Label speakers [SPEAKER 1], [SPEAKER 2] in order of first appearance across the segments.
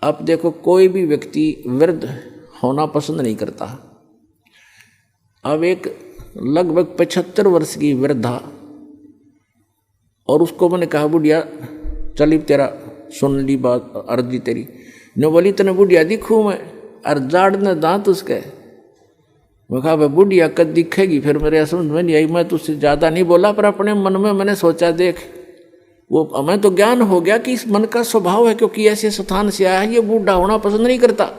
[SPEAKER 1] आप देखो कोई भी व्यक्ति वृद्ध होना पसंद नहीं करता। अब एक लगभग 75 वर्ष की वृद्धा, और उसको मैंने कहा बुढ़िया चली तेरा सुन ली बात अर्जी तेरी, न बोली तने बुढ़िया दिखूँ मैं, और जाड़ न दांत उसके। मैं कहा भाई बुढ़िया कद दिखेगी, फिर मेरे समझ में नहीं आई। मैं तुझसे ज़्यादा नहीं बोला, पर अपने मन में मैंने सोचा देख वो हमें तो ज्ञान हो गया कि इस मन का स्वभाव है, क्योंकि ऐसे स्थान से आया है ये बूढ़ा होना पसंद नहीं करता।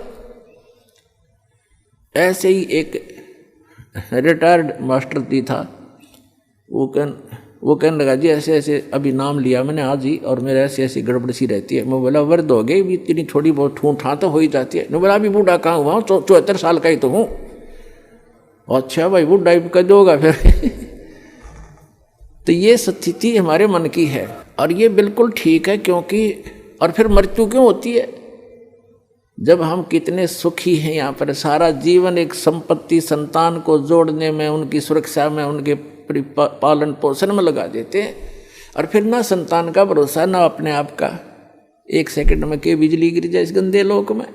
[SPEAKER 1] ऐसे ही एक रिटायर्ड मास्टर जी था, वो कहने लगा जी ऐसे ऐसे अभी नाम लिया मैंने आज ही, और मेरे ऐसी ऐसी गड़बड़ सी रहती है। मैं बोला वृद्ध हो गई भी, इतनी थोड़ी बहुत ठूठ तो हो ही जाती है। मैं बोला अभी बूढ़ा कहाँ हुआ हूँ, 74 साल का ही तो हूँ। अच्छा भाई बूढ़ा कर दोगा फिर तो ये स्थिति हमारे मन की है, और ये बिल्कुल ठीक है। क्योंकि और फिर मृत्यु क्यों होती है? जब हम कितने सुखी हैं यहाँ पर, सारा जीवन एक संपत्ति संतान को जोड़ने में, उनकी सुरक्षा में, उनके पालन पोषण में लगा देते हैं, और फिर ना संतान का भरोसा ना अपने आप का। एक सेकंड में के बिजली गिर जाए इस गंदे लोक में।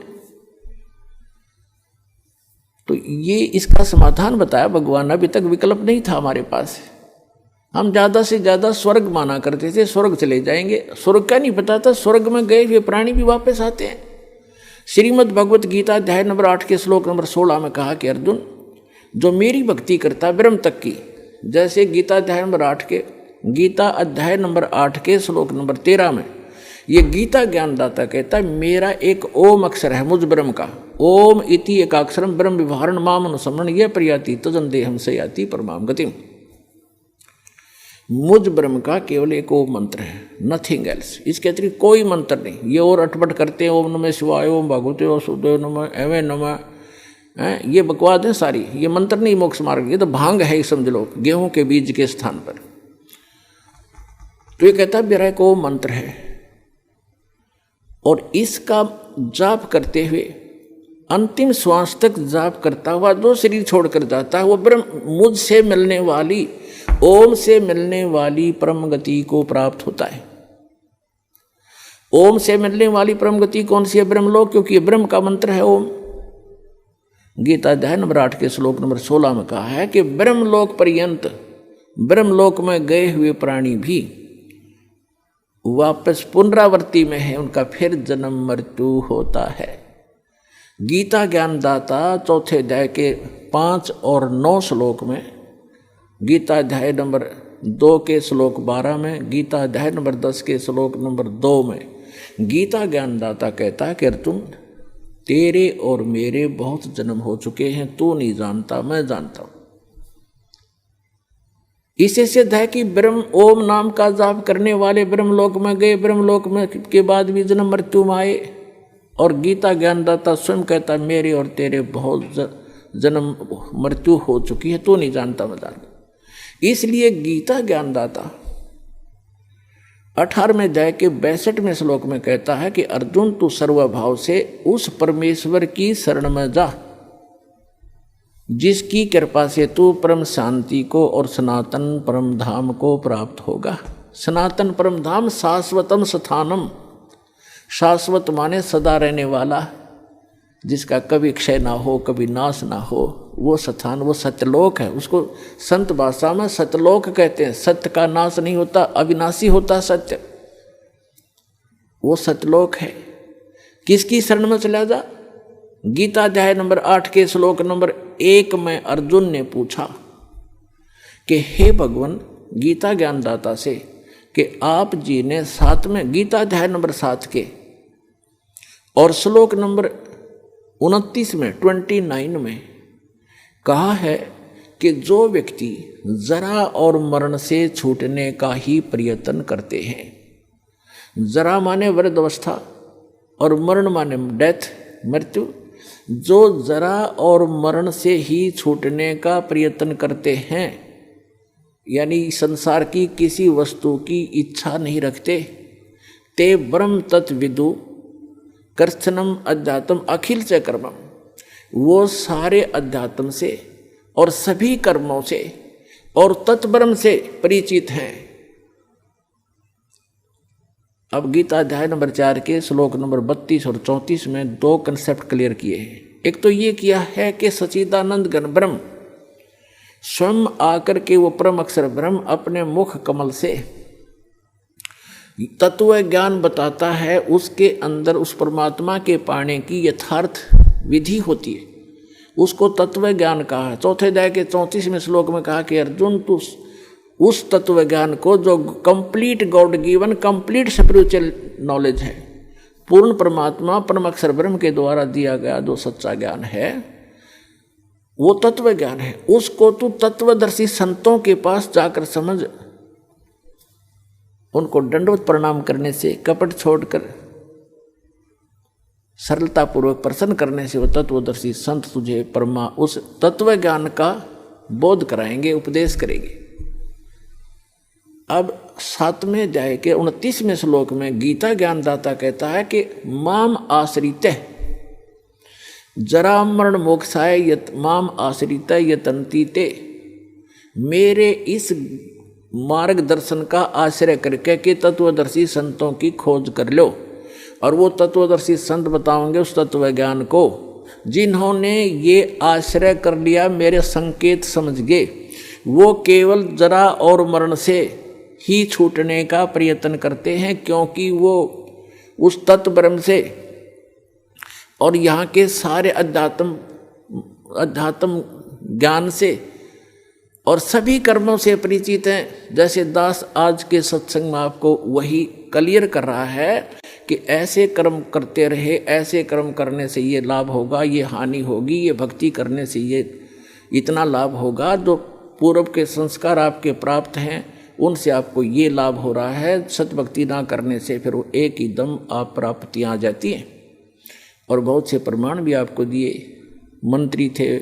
[SPEAKER 1] तो ये इसका समाधान बताया भगवान। अभी तक विकल्प नहीं था हमारे पास। हम ज़्यादा से ज़्यादा स्वर्ग माना करते थे, स्वर्ग चले जाएंगे। स्वर्ग का नहीं पता था, स्वर्ग में गए हुए प्राणी भी वापस आते हैं। श्रीमद् भगवत गीता अध्याय नंबर 8 के श्लोक नंबर 16 में कहा कि अर्जुन जो मेरी भक्ति करता ब्रह्म तक की, जैसे गीता अध्याय नंबर 8 के श्लोक नंबर 13 में ये गीता ज्ञानदाता कहता है मेरा एक ओम अक्षर है मुझ ब्रह्म का। ओम इति एकाक्षरम ब्रह्म विवरण माम अनुसमरण यह प्रयाति तजन देहम से याति परमाम गतिम। मुझ ब्रह्म का केवल एक ओम मंत्र है, नथिंग एल्स। इसके अतिरिक्त कोई मंत्र नहीं। ये और अटपट करते हैं ओम नमः शिवाय, ओम भगवते वासुदेव नमः, एवं नमः, ये बकवाद है सारी। ये मंत्र नहीं मोक्ष मार्ग, ये तो भांग है समझ लो, गेहूं के बीज के स्थान पर। तो ये कहता है मेरा एक ओम मंत्र है, और इसका जाप करते हुए अंतिम श्वास तक जाप करता हुआ जो शरीर छोड़कर जाता है वो ब्रह्म मुझसे मिलने वाली, ओम से मिलने वाली परम गति को प्राप्त होता है। ओम से मिलने वाली परम गति कौन सी है? ब्रह्मलोक, क्योंकि ये ब्रह्म का मंत्र है ओम। गीता अध्याय नंबर 8 के श्लोक नंबर 16 में कहा है कि ब्रह्मलोक पर्यंत, ब्रह्मलोक में गए हुए प्राणी भी वापस पुनरावृत्ति में है, उनका फिर जन्म मृत्यु होता है। गीता ज्ञानदाता चौथे अध्याय के 5 और 9 श्लोक में, गीता अध्याय नंबर 2 के श्लोक 12 में, गीता अध्याय नंबर 10 के श्लोक नंबर 2 में गीता ज्ञानदाता कहता है कि अर्जुन तेरे और मेरे बहुत जन्म हो चुके हैं, तू नहीं जानता मैं जानता हूं। इसे सिद्ध है कि ब्रह्म ओम नाम का जाप करने वाले ब्रह्मलोक में गए, ब्रह्मलोक में के बाद भी जन्म मृत्यु में आए। और गीता ज्ञानदाता स्वयं कहता है मेरे और तेरे बहुत जन्म मृत्यु हो चुकी है, तू नहीं जानता मैं जानता। इसलिए गीता ज्ञानदाता 18वें अध्याय के 62वें श्लोक में कहता है कि अर्जुन तू सर्वभाव से उस परमेश्वर की शरण में जा जिसकी कृपा से तू परम शांति को और सनातन परम धाम को प्राप्त होगा। सनातन परम धाम शाश्वतम स्थानम, शाश्वत माने सदा रहने वाला, जिसका कभी क्षय ना हो कभी नाश ना हो, वो स्थान वो सत्यलोक है। उसको संत भाषा में सत्यलोक कहते हैं। सत्य का नाश नहीं होता, अविनाशी होता सत्य, वो सत्यलोक है। किसकी शरण में चला जा? गीता अध्याय नंबर 8 के श्लोक नंबर 1 में अर्जुन ने पूछा कि हे भगवान गीता ज्ञानदाता से कि आप जी ने 7वें गीता अध्याय नंबर 7 के और श्लोक नंबर 29 में 29 में कहा है कि जो व्यक्ति जरा और मरण से छूटने का ही प्रयत्न करते हैं, जरा माने वृद्धावस्था और मरण माने डेथ मृत्यु, जो जरा और मरण से ही छूटने का प्रयत्न करते हैं, यानी संसार की किसी वस्तु की इच्छा नहीं रखते, ते ब्रह्म तत्विदु कर्षणम अध्यात्म अखिल च कर्मम, वो सारे अध्यात्म से और सभी कर्मों से और तत्ब्रह्म से परिचित हैं। अब गीता अध्याय नंबर 4 के श्लोक नंबर 32 और 34 में 2 कंसेप्ट क्लियर किए हैं। एक तो ये किया है कि सच्चिदानंद घन ब्रह्म स्वयं आकर के वो परम अक्षर ब्रह्म अपने मुख कमल से तत्व ज्ञान बताता है, उसके अंदर उस परमात्मा के पाने की यथार्थ विधि होती है, उसको तत्व ज्ञान कहा है। चौथे अध्याय के 34वें श्लोक में कहा कि अर्जुन तू उस तत्व ज्ञान को जो complete God given complete spiritual knowledge है, पूर्ण परमात्मा परम अक्षर ब्रह्म के द्वारा दिया गया जो सच्चा ज्ञान है, वो तत्व ज्ञान है, उसको तू तत्वदर्शी संतों के पास जाकर समझ, उनको दंडवत प्रणाम करने से, कपट छोड़कर सरलतापूर्वक प्रसन्न करने से वो तत्वदर्शी संत तुझे उस तत्व ज्ञान का बोध कराएंगे, उपदेश करेंगे। अब 7वें अध्याय के 29वें श्लोक में गीता ज्ञानदाता कहता है कि माम आश्रित जरा मरण मोक्षाय माम आश्रित यतन्ति ते, मेरे इस मार्गदर्शन का आश्रय करके कि तत्वदर्शी संतों की खोज कर लो, और वो तत्वदर्शी संत बताओगे उस तत्व ज्ञान को, जिन्होंने ये आश्रय कर लिया, मेरे संकेत समझ गए, वो केवल जरा और मरण से ही छूटने का प्रयत्न करते हैं, क्योंकि वो उस तत्व ब्रह्म से और यहाँ के सारे अध्यात्म ज्ञान से और सभी कर्मों से परिचित हैं। जैसे दास आज के सत्संग में आपको वही क्लियर कर रहा है कि ऐसे कर्म करते रहे, ऐसे कर्म करने से ये लाभ होगा, ये हानि होगी, ये भक्ति करने से ये इतना लाभ होगा, जो पूर्व के संस्कार आपके प्राप्त हैं उनसे आपको ये लाभ हो रहा है, सतभक्ति ना करने से फिर वो एक ही दम आप प्राप्तियाँ आ जाती हैं। और बहुत से प्रमाण भी आपको दिए, मंत्री थे,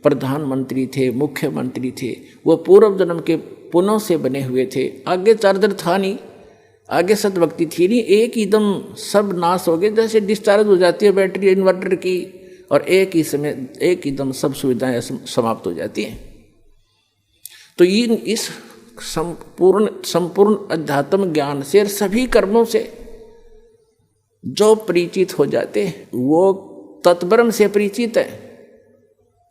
[SPEAKER 1] प्रधानमंत्री थे, मुख्यमंत्री थे, वो पूर्व जन्म के पुण्यों से बने हुए थे, आगे चार्जर था नहीं, आगे सतभक्ति थी नहीं, एक ही दम सब नाश हो गए, जैसे डिस्चार्ज हो जाती है बैटरी इन्वर्टर की, और एक ही समय एक ही दम सब सुविधाएं समाप्त हो जाती हैं। तो इस संपूर्ण अध्यात्म ज्ञान से सभी कर्मों से जो परिचित हो जाते हैं वो तत्ब्रह्म से परिचित है,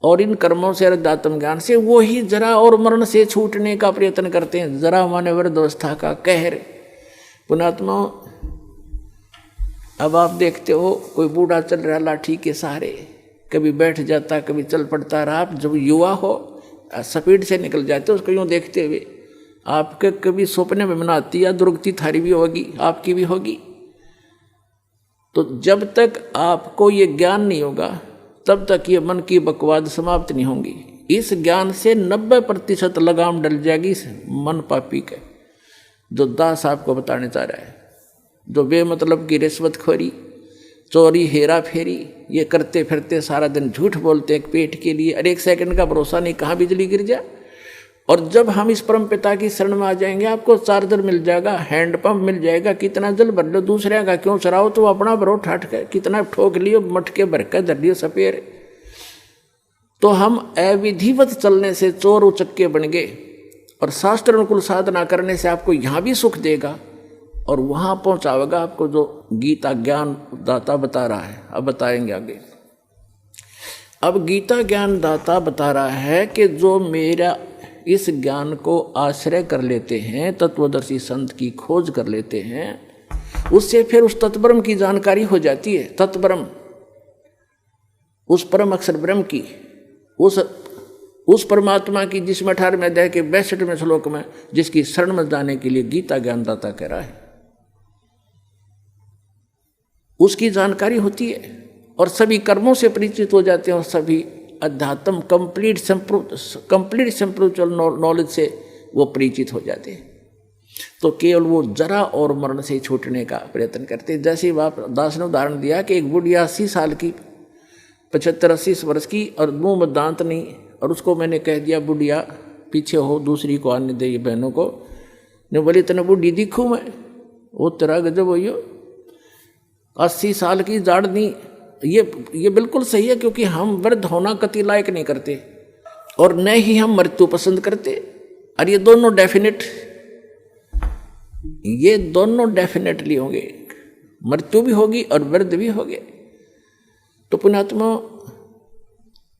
[SPEAKER 1] और इन कर्मों से अध्यात्म ज्ञान से वो ही जरा और मरण से छूटने का प्रयत्न करते हैं। जरा माने वृद्धावस्था का कहर। पुणात्मा, अब आप देखते हो कोई बूढ़ा चल रहा लाठी के सहारे, कभी बैठ जाता कभी चल पड़ता रहा, आप जब युवा हो स्पीड से निकल जाते उसको यूँ देखते हुए, आपके कभी सपने में बनाती या दुर्गति थारी भी होगी, आपकी भी होगी। तो जब तक आपको ये ज्ञान नहीं होगा तब तक ये मन की बकवाद समाप्त नहीं होंगी। इस ज्ञान से 90% लगाम डल जाएगी इस मन पापी के, जो दास आपको बताने चाह रहा है, जो बेमतलब की रिश्वतखोरी, चोरी, हेरा फेरी ये करते फिरते सारा दिन झूठ बोलते हैं पेट के लिए, और 1 सेकंड का भरोसा नहीं कहाँ बिजली गिर जाए। और जब हम इस परम पिता की शरण में आ जाएंगे, आपको चार्जर मिल जाएगा, हैंडपंप मिल जाएगा, कितना जल भर लो, दूसरे का क्यों चराओ, तो अपना भरो ठाठ के, कितना ठोक लियो, मटके भर के धर लियो सपेर। तो हम अविधिवत चलने से चोर उचक्के बन गए, और शास्त्र अनुकूल साधना करने से आपको यहाँ भी सुख देगा और वहाँ पहुँचावेगा आपको जो गीता ज्ञान दाता बता रहा है। अब बताएंगे आगे। अब गीता ज्ञान दाता बता रहा है कि जो मेरा इस ज्ञान को आश्रय कर लेते हैं, तत्वदर्शी संत की खोज कर लेते हैं, उससे फिर उस तत्ब्रह्म की जानकारी हो जाती है। तत्ब्रह्म, उस परम अक्षर ब्रह्म की, उस परमात्मा की, जिसमें 18वें अध्याय के 62वें श्लोक में जिसकी शरण में जाने के लिए गीता ज्ञानदाता कह रहा है, उसकी जानकारी होती है और सभी कर्मों से परिचित हो जाते हैं, और सभी अध्यात्म कंप्लीट स्पिरिचुअल नॉलेज से वो परिचित हो जाते हैं। तो केवल वो जरा और मरण से छूटने का प्रयत्न करते हैं। जैसे बाप दास ने उदाहरण दिया कि एक बुढ़िया 80 साल की, 75-80 वर्ष की, और मुंह में दांत नहीं, और उसको मैंने कह दिया बुढ़िया पीछे हो, दूसरी को आने दे, बहनों को ने बोली इतना बुढ़ी दिखूँ मैं, वो तेरा गजब हो, 80 साल की जाड़ नहीं। ये बिल्कुल सही है, क्योंकि हम वृद्ध होना कति लायक नहीं करते और न ही हम मृत्यु पसंद करते, और ये दोनों डेफिनेट ये दोनों डेफिनेटली होंगे, मृत्यु भी होगी और वृद्ध भी होंगे। तो पुण्यात्मा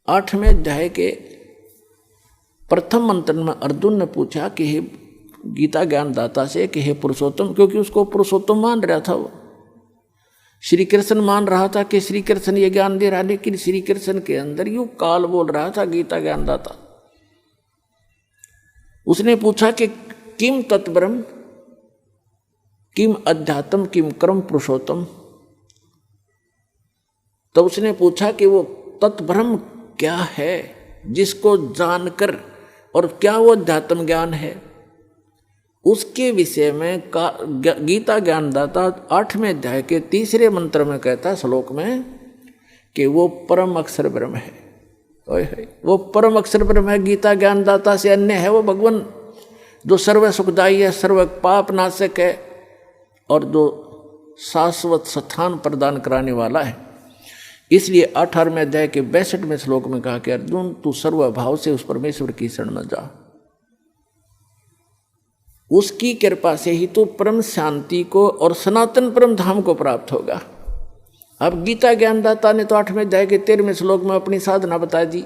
[SPEAKER 1] 8वें अध्याय के प्रथम मंत्र में अर्जुन ने पूछा कि हे गीता ज्ञानदाता से कि हे पुरुषोत्तम, क्योंकि उसको पुरुषोत्तम मान रहा था, वो श्री कृष्ण मान रहा था कि श्री कृष्ण ये ज्ञान दे रहा, लेकिन श्री कृष्ण के अंदर यूं काल बोल रहा था गीता ज्ञानदाता। उसने पूछा कि किम तत्ब्रह्म, किम अध्यात्म, किम कर्म पुरुषोत्तम। तो उसने पूछा कि वो तत्ब्रह्म क्या है जिसको जानकर, और क्या वो अध्यात्म ज्ञान है, उसके विषय में गीता ज्ञानदाता 8वें अध्याय के 3रे मंत्र में कहता है, श्लोक में, कि वो परम अक्षर ब्रह्म है। वो परम अक्षर ब्रह्म है, गीता ज्ञानदाता से अन्य है वो भगवान, जो सर्व सुखदायी है, सर्व पाप नाशक है, और जो शाश्वत स्थान प्रदान कराने वाला है। इसलिए 18वें अध्याय के 62वें श्लोक में कहा कि अर्जुन तू सर्वभाव से उस परमेश्वर की शरण में जा, उसकी कृपा से ही तो परम शांति को और सनातन परम धाम को प्राप्त होगा। अब गीता ज्ञानदाता ने तो 8वें अध्याय के 13वें श्लोक में अपनी साधना बता दी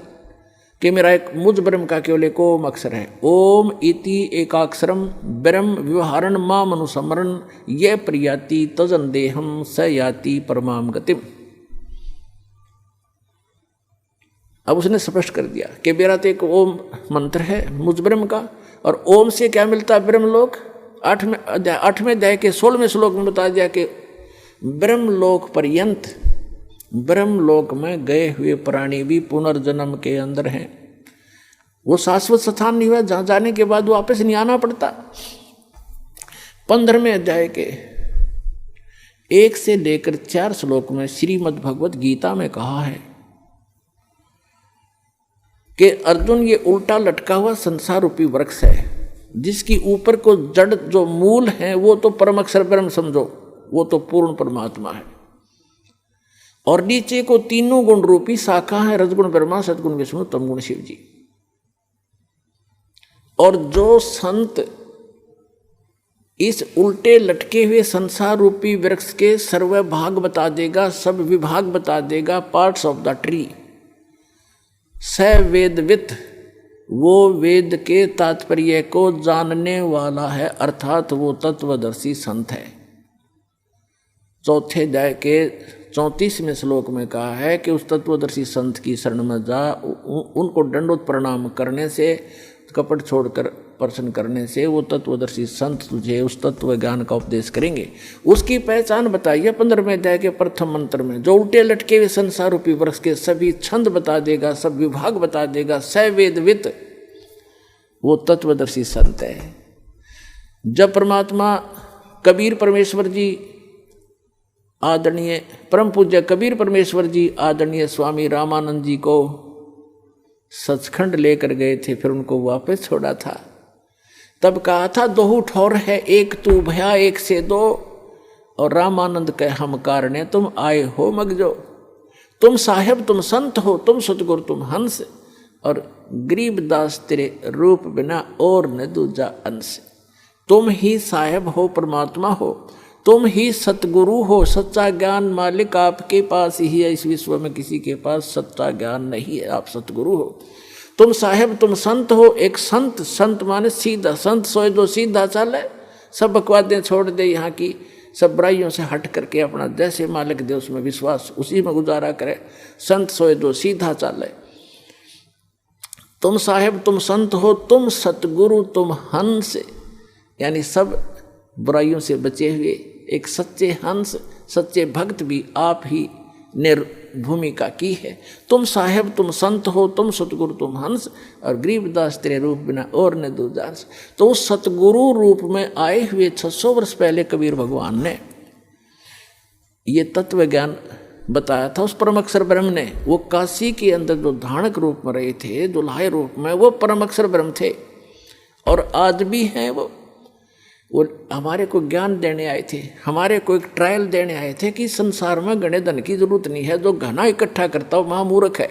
[SPEAKER 1] कि मेरा एक मुझ ब्रह्म का केवल एक ओम अक्षर है। ओम इति एकाक्षरम ब्रह्म व्यवहारण माम अनुसमरण ये प्रियाति तजन देहम स याति परमाम गतिम। अब उसने स्पष्ट कर दिया कि मेरा तो एक ओम मंत्र है मुझ ब्रह्म का, और ओम से क्या मिलता है ब्रह्मलोक। 8वें अध्याय के 16वें श्लोक में बता दिया कि ब्रह्मलोक पर्यंत, ब्रह्मलोक में गए हुए प्राणी भी पुनर्जन्म के अंदर हैं। वो शाश्वत स्थान नहीं हुआ जहाँ जाने के बाद वापस नहीं आना पड़ता। 15वें अध्याय के 1 से लेकर 4 श्लोक में श्रीमद् भगवत गीता में कहा है कि अर्जुन ये उल्टा लटका हुआ संसार रूपी वृक्ष है, जिसकी ऊपर को जड़ जो मूल है वो तो परम अक्षर ब्रह्म समझो, वो तो पूर्ण परमात्मा है, और नीचे को तीनों गुण रूपी शाखा है, रजगुण ब्रह्मा, सदगुण विष्णु, तमगुण शिव जी। और जो संत इस उल्टे लटके हुए संसार रूपी वृक्ष के सर्व भाग बता देगा, सब विभाग बता देगा, पार्ट्स ऑफ द ट्री, स वेदवित, वो वेद के तात्पर्य को जानने वाला है, अर्थात वो तत्वदर्शी संत है। 4 अध्याय के 34वें श्लोक में कहा है कि उस तत्वदर्शी संत की शरण में जा, उनको दंडोत प्रणाम करने से, कपट छोड़कर प्रश्न करने से वो तत्वदर्शी संत तुझे उस तत्व ज्ञान का उपदेश करेंगे। उसकी पहचान बताइए 15वें अध्याय के प्रथम मंत्र में, जो उल्टे लटके हुए संसार रूपी वृक्ष के सभी छंद बता देगा, सब विभाग बता देगा, सवेदवित, वो तत्वदर्शी संत है। जब परमात्मा कबीर परमेश्वर जी आदरणीय परम पूज्य कबीर परमेश्वर जी आदरणीय स्वामी रामानंद जी को सचखंड लेकर गए थे, फिर उनको वापस छोड़ा था, तब कहा था दोहू ठौर है, एक तू भया एक से दो, और रामानंद कह हम कारणे तुम आए हो मगजो। तुम साहेब तुम संत हो, तुम सतगुरु तुम हंस, और गरीबदास तेरे रूप बिना और न दूजा अंश। तुम ही साहेब हो, परमात्मा हो, तुम ही सतगुरु हो, सच्चा ज्ञान मालिक आपके पास ही है, इस विश्व में किसी के पास सच्चा ज्ञान नहीं है, आप सतगुरु हो। तुम साहेब तुम संत हो, एक संत, संत माने सीधा, संत सोए दो सीधा चले, सब बकवादें छोड़ दे, यहाँ की सब बुराइयों से हट करके अपना जैसे मालिक दे उसमें विश्वास, उसी में गुजारा करे। संत सोए दो सीधा चले। तुम साहेब तुम संत हो, तुम सतगुरु तुम हंस, यानी सब बुराइयों से बचे हुए एक सच्चे हंस, सच्चे भक्त भी आप ही ने भूमिका की है। तुम साहेब तुम संत हो, तुम सतगुरु तुम हंस, और गरीबदास तेरे रूप बिना और न दूजा अंश। तो उस सतगुरु रूप में आए हुए 600 वर्ष पहले कबीर भगवान ने ये तत्व ज्ञान बताया था उस परम अक्षर ब्रह्म ने। वो काशी के अंदर जो धाणक रूप में रहे थे, दुल्हाए रूप में, वो परम अक्षर ब्रह्म थे, और आज भी हैं वो हमारे को ज्ञान देने आए थे, हमारे को एक ट्रायल देने आए थे कि संसार में गणे धन की जरूरत नहीं है, जो घना इकट्ठा करता हो महामूर्ख है।